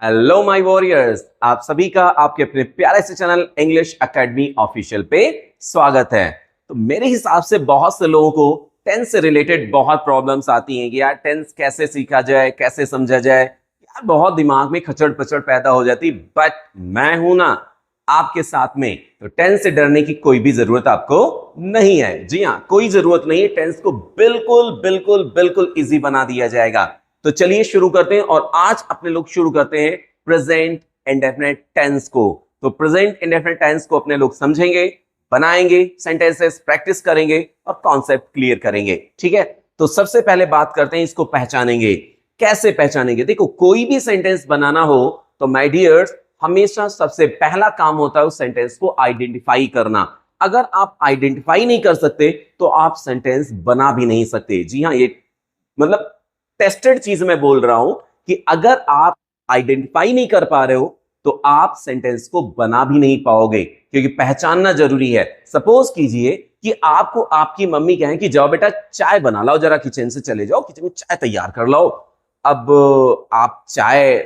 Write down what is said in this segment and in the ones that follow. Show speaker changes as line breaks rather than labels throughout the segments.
Hello my warriors, आप सभी का आपके अपने प्यारे से चैनल इंग्लिश एकेडमी ऑफिशियल पे स्वागत है। तो मेरे हिसाब से बहुत से लोगों को टेंस से रिलेटेड बहुत प्रॉब्लम्स आती हैं कि यार टेंस कैसे सीखा जाए, कैसे समझा जाए। यार बहुत दिमाग में खचड़ पचड़ पैदा हो जाती, बट मैं हूं ना आपके साथ में। तो टेंस से डरने की कोई भी जरूरत आपको नहीं है। जी हाँ, कोई जरूरत नहीं है। टेंस को बिल्कुल बिल्कुल बिल्कुल इजी बना दिया जाएगा। तो चलिए शुरू करते हैं। और आज अपने लोग शुरू करते हैं प्रेजेंट इंडेफिनिट टेंस को। तो प्रेजेंट इंडेफिनिट टेंस को अपने लोग समझेंगे, बनाएंगे, सेंटेंसेस प्रैक्टिस करेंगे और कॉन्सेप्ट क्लियर करेंगे। ठीक है, तो सबसे पहले बात करते हैं इसको पहचानेंगे। कैसे पहचानेंगे? देखो, कोई भी सेंटेंस बनाना हो तो माय डियर्स हमेशा सबसे पहला काम होता है उस सेंटेंस को आइडेंटिफाई करना। अगर आप आइडेंटिफाई नहीं कर सकते तो आप सेंटेंस बना भी नहीं सकते। जी हाँ, ये मतलब टेस्टेड चीज मैं बोल रहा हूं कि अगर आप आइडेंटिफाई नहीं कर पा रहे हो तो आप सेंटेंस को बना भी नहीं पाओगे, क्योंकि पहचानना जरूरी है। सपोज कीजिए कि आपको आपकी मम्मी कहें कि जाओ बेटा चाय बना लाओ, जरा किचन से चले जाओ, किचन में चाय तैयार कर लाओ। अब आप चाय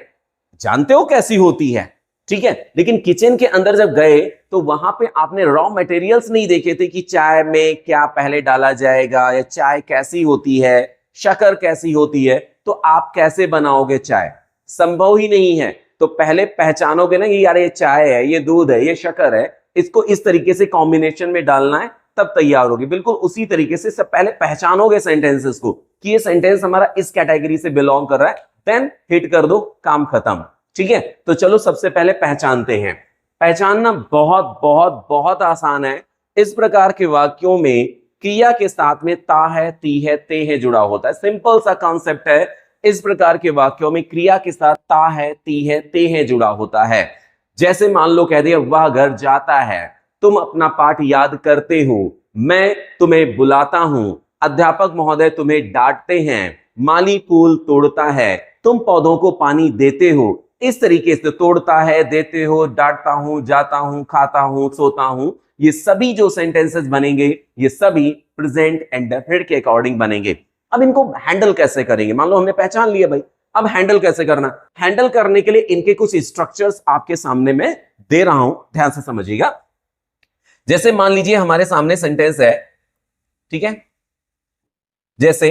जानते हो कैसी होती है, ठीक है, लेकिन किचन के अंदर जब गए तो वहां पे आपने रॉ मटेरियल्स नहीं देखे थे कि चाय में क्या पहले डाला जाएगा, या चाय कैसी होती है, शक्कर कैसी होती है, तो आप कैसे बनाओगे चाय? संभव ही नहीं है। तो पहले पहचानोगे ना कि यार ये चाय है, ये दूध है, ये शक्कर है, इसको इस तरीके से कॉम्बिनेशन में डालना है, तब तैयार होगी। बिल्कुल उसी तरीके से सब पहले पहचानोगे सेंटेंसेस को कि ये सेंटेंस हमारा इस कैटेगरी से बिलोंग कर रहा है, देन हिट कर दो, काम खत्म। ठीक है, तो चलो सबसे पहले पहचानते हैं। पहचानना बहुत बहुत बहुत आसान है। इस प्रकार के वाक्यों में क्रिया के साथ में ता है, ती है, ते है जुड़ा होता है। सिंपल सा कॉन्सेप्ट है। इस प्रकार के वाक्यों में क्रिया के साथ ता है, ती है, ते है जुड़ा होता है। जैसे मान लो कह दिया वह घर जाता है, तुम अपना पाठ याद करते हो, मैं तुम्हें बुलाता हूं, अध्यापक महोदय तुम्हें डांटते हैं, माली फूल तोड़ता है, तुम पौधों को पानी देते हो। इस तरीके से तोड़ता है, देते हो, डांटता हूं, जाता हूं, खाता हूं, सोता हूं, ये सभी जो सेंटेंसेस बनेंगे ये सभी प्रेजेंट इंडेफिनिट के अकॉर्डिंग बनेंगे। अब इनको हैंडल कैसे करेंगे? मान लो हमने पहचान लिया भाई, अब हैंडल कैसे करना? हैंडल करने के लिए इनके कुछ स्ट्रक्चर्स आपके सामने में दे रहा हूं, ध्यान से समझिएगा। जैसे मान लीजिए हमारे सामने सेंटेंस है, ठीक है, जैसे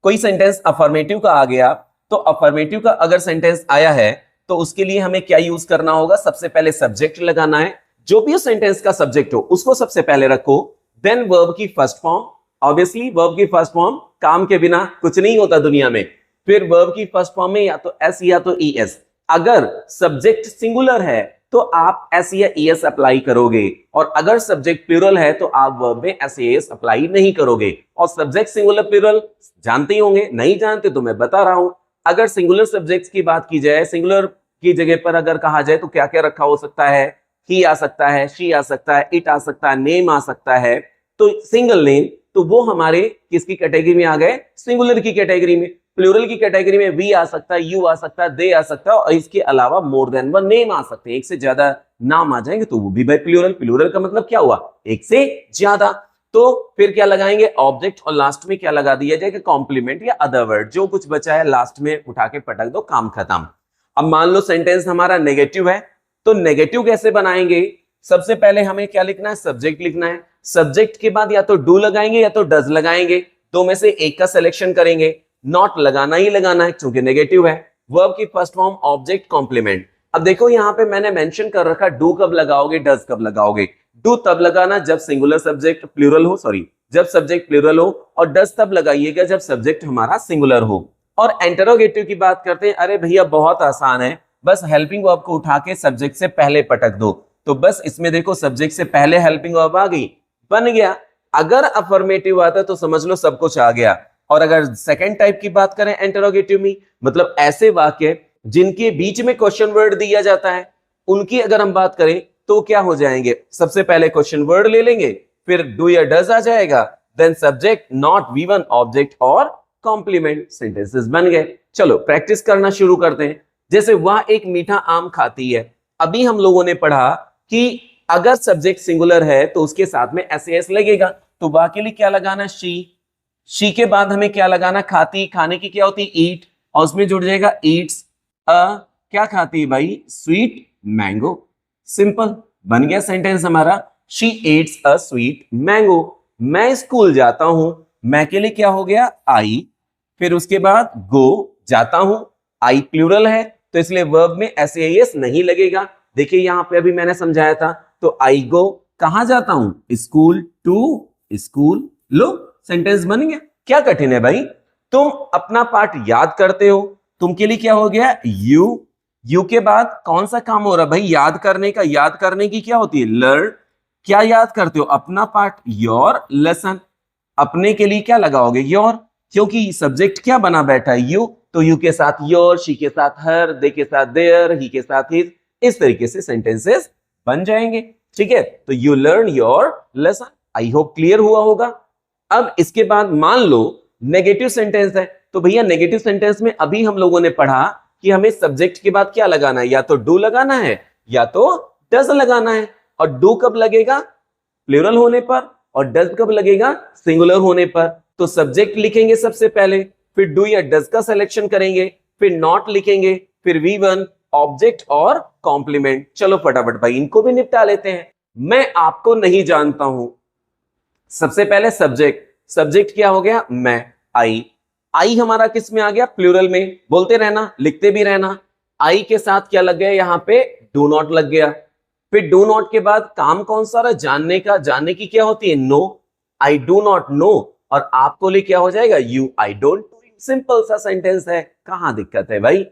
कोई सेंटेंस अफर्मेटिव का आ गया, तो अफर्मेटिव का अगर सेंटेंस आया है तो उसके लिए हमें क्या यूज करना होगा? सबसे पहले सब्जेक्ट लगाना है। जो भी उस सेंटेंस का सब्जेक्ट हो उसको सबसे पहले रखो, देन वर्ब की फर्स्ट फॉर्म। ऑब्वियसली वर्ब की फर्स्ट फॉर्म, काम के बिना कुछ नहीं होता दुनिया में। फिर वर्ब की फर्स्ट फॉर्म में या तो एस या तो ई एस। अगर सब्जेक्ट सिंगुलर है तो आप एस या ई एस अप्लाई करोगे, और अगर सब्जेक्ट प्लूरल है तो आप वर्ब में एस या एस अप्लाई नहीं करोगे। और सब्जेक्ट सिंगुलर प्लूरल जानते ही होंगे, नहीं जानते तो मैं बता रहा हूं। अगर सिंगुलर सब्जेक्ट्स की बात की जाए, सिंगुलर की जगह पर अगर कहा जाए तो क्या क्या रखा हो सकता है? ही आ सकता है, शी आ सकता है, इट आ सकता है, नेम आ सकता है। तो सिंगल नेम, तो वो हमारे किसकी कैटेगरी में आ गए? सिंगुलर की कैटेगरी में। प्लूरल की कैटेगरी में वी आ सकता है, यू आ सकता है, दे आ सकता है, और इसके अलावा मोर देन वन नेम आ सकते हैं। एक से ज्यादा नाम आ जाएंगे तो वो भी भाई प्लूरल। प्लूरल का मतलब क्या हुआ? एक से ज्यादा। तो फिर क्या लगाएंगे? ऑब्जेक्ट, और लास्ट में क्या लगा दिया जाएगा? कॉम्प्लीमेंट या अदर वर्ड। जो कुछ बचा है लास्ट में उठा के पटक दो, काम खत्म। अब मान लो सेंटेंस हमारा नेगेटिव है, तो नेगेटिव कैसे बनाएंगे? सबसे पहले हमें क्या लिखना है? सब्जेक्ट लिखना है। सब्जेक्ट के बाद या तो डू लगाएंगे या तो डज लगाएंगे, दो में से एक का सिलेक्शन करेंगे। नॉट लगाना ही लगाना है क्योंकि नेगेटिव है। वर्ब की फर्स्ट फॉर्म ऑब्जेक्ट कॉम्प्लीमेंट। अब देखो यहां पे मैंने मेंशन कर रखा, डू कब लगाओगे, डज कब लगाओगे। डू तब लगाना जब सिंगुलर सब्जेक्ट प्लूरल हो, सॉरी जब सब्जेक्ट प्लूरल हो, और डज तब लगाइएगा जब सब्जेक्ट हमारा सिंगुलर हो। और इंटरोगेटिव की बात करते हैं, अरे भैया बहुत आसान है, बस हेल्पिंग वर्ब को उठा के सब्जेक्ट से पहले पटक दो। तो बस इसमें देखो सब्जेक्ट से पहले हेल्पिंग वर्ब आ गई, बन गया। अगर अफर्मेटिव आता तो समझ लो सब कुछ आ गया। और अगर सेकंड टाइप की बात करें इंटरोगेटिव में, मतलब ऐसे वाक्य जिनके बीच में क्वेश्चन वर्ड दिया जाता है, उनकी अगर हम बात करें तो क्या हो जाएंगे? सबसे पहले क्वेश्चन वर्ड ले लेंगे, फिर डू या डज आ जाएगा, then subject, not, V one, object और कॉम्प्लीमेंट। सेंटेंसेस बन गए। चलो प्रैक्टिस करना शुरू करते हैं। जैसे वह एक मीठा आम खाती है, अभी हम लोगों ने पढ़ा कि अगर सब्जेक्ट सिंगुलर है तो उसके साथ में एस एस लगेगा, तो वह के लिए क्या लगाना? शी के बाद हमें क्या लगाना? खाती, खाने की क्या होती? ईट, और उसमें जुड़ जाएगा ईट्स। अ क्या खाती है भाई? Sweet mango. सिंपल, बन गया सेंटेंस हमारा। She eats a sweet mango. मैं स्कूल जाता हूं, मैं के लिए क्या हो गया? आई। फिर उसके बाद गो, जाता हूं, आई प्लूरल है तो इसलिए वर्ब में एस नहीं लगेगा। देखिए यहां पे अभी मैंने समझाया था, तो आई गो, कहां जाता हूं? School, to school. लो, सेंटेंस बन गया। क्या कठिन है भाई? तुम अपना पार्ट याद करते हो, तुम के लिए क्या हो गया? यू के बाद कौन सा काम हो रहा है भाई? याद करने का। याद करने की क्या होती है? लर्न। क्या याद करते हो? अपना पार्ट, योर लेसन। अपने के लिए क्या लगाओगे? योर, क्योंकि सब्जेक्ट क्या बना बैठा है? यू, तो यू के साथ योर, शी के साथ हर, दे के साथ देयर, ही के साथ हिज। इस तरीके से सेंटेंसेस बन जाएंगे। ठीक है, तो you learn your lesson. I hope clear हुआ होगा। अब इसके बाद मान लो नेगेटिव सेंटेंस है, तो भैया नेगेटिव सेंटेंस में अभी हम लोगों ने पढ़ा कि हमें सब्जेक्ट के बाद क्या लगाना है? या तो डू लगाना है या तो डज लगाना है। और डू कब लगेगा? प्लूरल होने पर। और डज कब लगेगा? सिंगुलर होने पर। तो सब्जेक्ट लिखेंगे सबसे पहले, फिर डू या डज का सिलेक्शन करेंगे, फिर नॉट लिखेंगे, फिर V1 ऑब्जेक्ट और कॉम्प्लीमेंट। चलो फटाफट भाई इनको भी निपटा लेते हैं। मैं आपको नहीं जानता हूं। सबसे पहले सब्जेक्ट, सब्जेक्ट क्या हो गया? मैं, आई। आई हमारा किस में आ गया? प्लूरल में। बोलते रहना, लिखते भी रहना। आई के साथ क्या लग गया? यहां पे डू नॉट लग गया। फिर डू नॉट के बाद काम कौन सा रहा? जानने का। जानने की क्या होती है? No. I do not know. और आपको लिए क्या हो जाएगा? You, I don't. सिंपल सा सेंटेंस है, कहां दिक्कत है भाई?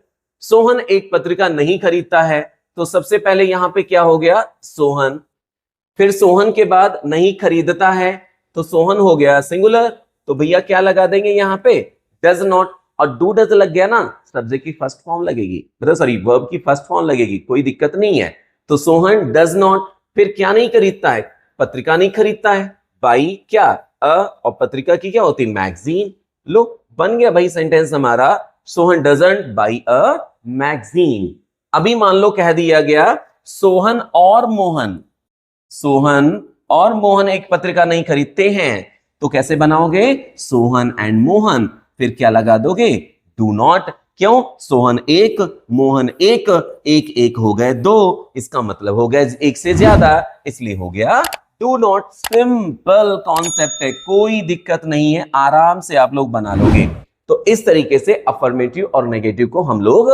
सोहन एक पत्रिका नहीं खरीदता है, तो सबसे पहले यहां पे क्या हो गया? सोहन। फिर सोहन के बाद नहीं खरीदता है, तो सोहन हो गया सिंगुलर। तो भैया क्या लगा देंगे यहां पे? Does not. और डू डज लग गया ना, सब्जेक्ट की फर्स्ट फॉर्म लगेगी, मतलब सॉरी वर्ब की फर्स्ट फॉर्म लगेगी, कोई दिक्कत नहीं है। तो सोहन डज नॉट। फिर क्या नहीं खरीदता है? पत्रिका नहीं खरीदता है। बाई क्या? और पत्रिका की क्या होती है? मैगजीन। लो, बन गया भाई सेंटेंस हमारा। Sohan doesn't by a magazine. अभी मान लो कह दिया गया सोहन और मोहन, सोहन और मोहन एक पत्रिका नहीं खरीदते हैं, तो कैसे बनाओगे? सोहन एंड मोहन। फिर क्या लगा दोगे? Do not. क्यों? सोहन एक, मोहन एक, एक एक हो गए दो, इसका मतलब हो गया एक से ज्यादा, इसलिए हो गया डू नॉट। सिंपल कॉन्सेप्ट है, कोई दिक्कत नहीं है, आराम से आप लोग बना लोगे। तो इस तरीके से अफर्मेटिव और नेगेटिव को हम लोग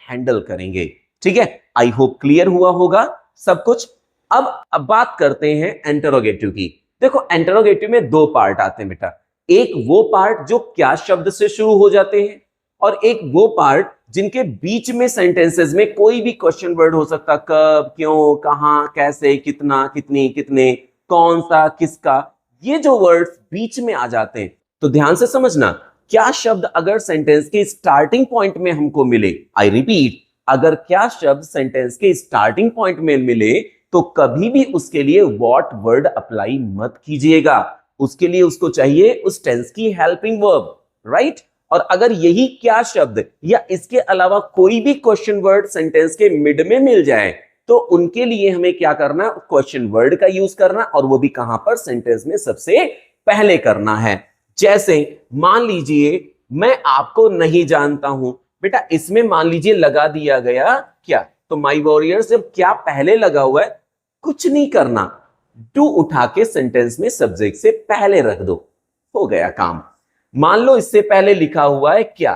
हैंडल करेंगे। ठीक है, आई होप क्लियर हुआ होगा सब कुछ। अब बात करते हैं इंटरोगेटिव की। देखो इंटरोगेटिव में दो पार्ट आते हैं बेटा। एक वो पार्ट जो क्या शब्द से शुरू हो जाते हैं, और एक वो पार्ट जिनके बीच में सेंटेंसेस में कोई भी क्वेश्चन वर्ड हो सकता, कब, क्यों, कहां, कैसे, कितना, कितनी, कितने, कौन सा, किसका। ये जो वर्ड्स बीच में आ जाते हैं, तो ध्यान से समझना, क्या शब्द अगर सेंटेंस के स्टार्टिंग पॉइंट में हमको मिले, आई रिपीट, अगर क्या शब्द सेंटेंस के स्टार्टिंग पॉइंट में मिले, तो कभी भी उसके लिए व्हाट वर्ड अप्लाई मत कीजिएगा। उसके लिए उसको चाहिए उस टेंस की हेल्पिंग वर्ब, राइट। और अगर यही क्या शब्द या इसके अलावा कोई भी क्वेश्चन वर्ड सेंटेंस के मिड में मिल जाए, तो उनके लिए हमें क्या करना? क्वेश्चन वर्ड का यूज करना, और वो भी कहां पर? सेंटेंस में सबसे पहले करना है। जैसे मान लीजिए मैं आपको नहीं जानता हूं, बेटा इसमें मान लीजिए लगा दिया गया क्या, तो माई वॉरियर्स जब क्या पहले लगा हुआ है, कुछ नहीं करना, टू उठा के सेंटेंस में सब्जेक्ट से पहले रख दो, हो गया काम। मान लो इससे पहले लिखा हुआ है क्या,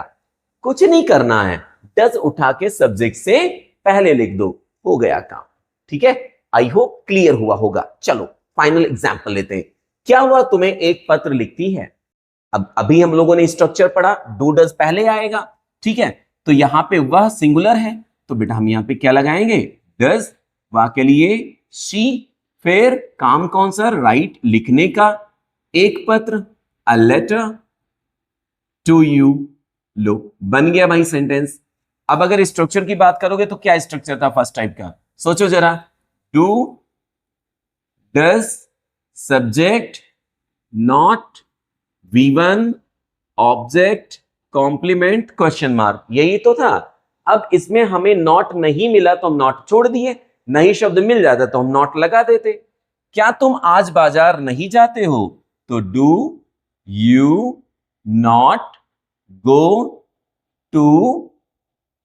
कुछ नहीं करना है, डज उठा के सब्जेक्ट से पहले लिख दो, हो गया काम। ठीक है, आई होप क्लियर हुआ होगा। चलो फाइनल एग्जांपल लेते हैं। क्या हुआ, तुम्हें एक पत्र लिखती है। अब अभी हम लोगों ने स्ट्रक्चर पढ़ा, डू डज पहले आएगा, ठीक है। तो यहां पे वह सिंगुलर है, तो बेटा हम यहां पे क्या लगाएंगे? डज। वह के लिए शी। फिर काम कौन सा? राइट, लिखने का। एक पत्र, अ लेटर टू यू। लो, बन गया भाई सेंटेंस। अब अगर स्ट्रक्चर की बात करोगे तो क्या स्ट्रक्चर था फर्स्ट टाइप का? सोचो जरा। Do, does, subject, not, V1 object, complement, question mark, यही तो था। अब इसमें हमें नॉट नहीं मिला तो हम नॉट छोड़ दिए, नहीं शब्द मिल जाता तो हम नॉट लगा देते। क्या तुम आज बाजार नहीं जाते हो, तो do you not go to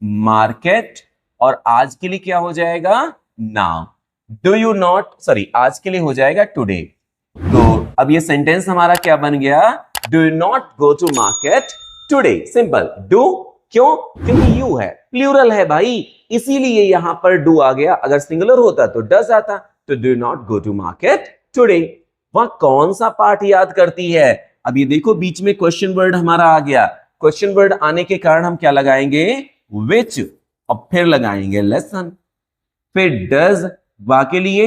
market और आज के लिए क्या हो जाएगा? Now. Do you not, sorry, आज के लिए हो जाएगा टुडे। तो अब ये सेंटेंस हमारा क्या बन गया? Do you not go to market today. Simple. Do क्यों? क्योंकि यू है, प्लूरल है भाई, इसीलिए यहां पर डू आ गया। अगर सिंगुलर होता तो डज आता। तो do not go to market today. वह कौन सा पार्ट याद करती है? अब ये देखो बीच में क्वेश्चन वर्ड हमारा आ गया। क्वेश्चन वर्ड आने के कारण हम क्या लगाएंगे? विच, और फिर लगाएंगे लेसन, फिर डज वा के लिए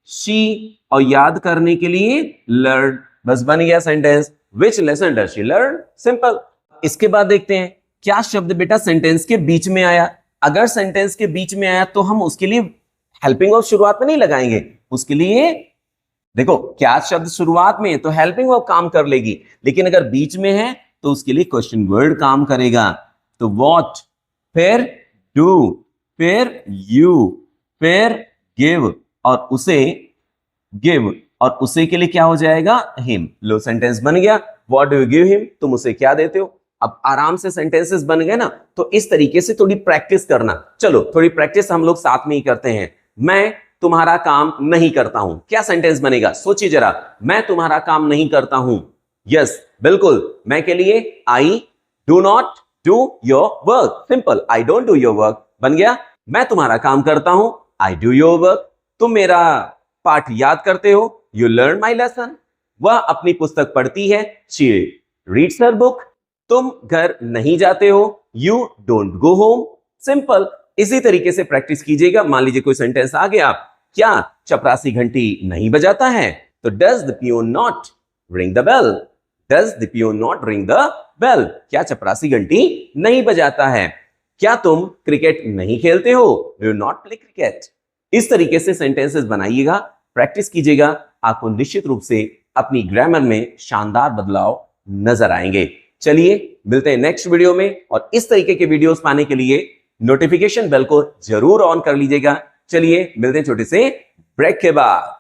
शी, और याद करने के लिए लर्न। बस बन गया sentence. Which lesson does she learn. Simple. इसके बाद देखते हैं क्या शब्द बेटा सेंटेंस के बीच में आया। अगर सेंटेंस के बीच में आया तो हम उसके लिए हेल्पिंग वर्ब शुरुआत में नहीं लगाएंगे। उसके लिए देखो क्या शब्द शुरुआत में है तो हेल्पिंग वर्ब काम कर लेगी, लेकिन अगर बीच में है तो उसके लिए क्वेश्चन वर्ड काम करेगा। तो व्हाट, फिर डू, फिर यू, फिर गिव, और उसे गिव, और उसे के लिए क्या हो जाएगा? हिम। लो सेंटेंस बन गया। What do you give him? तुम उसे क्या देते हो? अब आराम से सेंटेंसेस बन गए ना। तो इस तरीके से थोड़ी प्रैक्टिस करना। चलो थोड़ी प्रैक्टिस हम लोग साथ में ही करते हैं। मैं तुम्हारा काम नहीं करता हूं। क्या सेंटेंस बनेगा? सोचिए जरा। मैं तुम्हारा काम नहीं करता हूं। यस, बिल्कुल। मैं के लिए आई do not do your work. Simple. I don't do your work बन गया। मैं तुम्हारा काम करता हूं। I do your work. तुम मेरा पाठ याद करते हो। You learn my lesson. वह अपनी पुस्तक पढ़ती है। She reads her book. तुम घर नहीं जाते हो। You don't go home. Simple. इसी तरीके से प्रैक्टिस कीजिएगा। मान लीजिए कोई सेंटेंस आ गया। क्या चपरासी घंटी नहीं बजाता है? तो does the peon not ring the bell? Does the peon not ring the bell? क्या चपरासी घंटी नहीं बजाता है? क्या तुम क्रिकेट नहीं खेलते हो? Do not play cricket. इस तरीके से सेंटेंसेस बनाइएगा, प्रैक्टिस कीजिएगा। आपको निश्चित रूप से अपनी ग्रामर में शानदार बदलाव नजर आएंगे। चलिए मिलते हैं नेक्स्ट वीडियो में, और इस तरीके के वीडियोस पाने के लिए नोटिफिकेशन बेल को जरूर ऑन कर लीजिएगा। चलिए मिलते हैं छोटे से ब्रेक के बाद।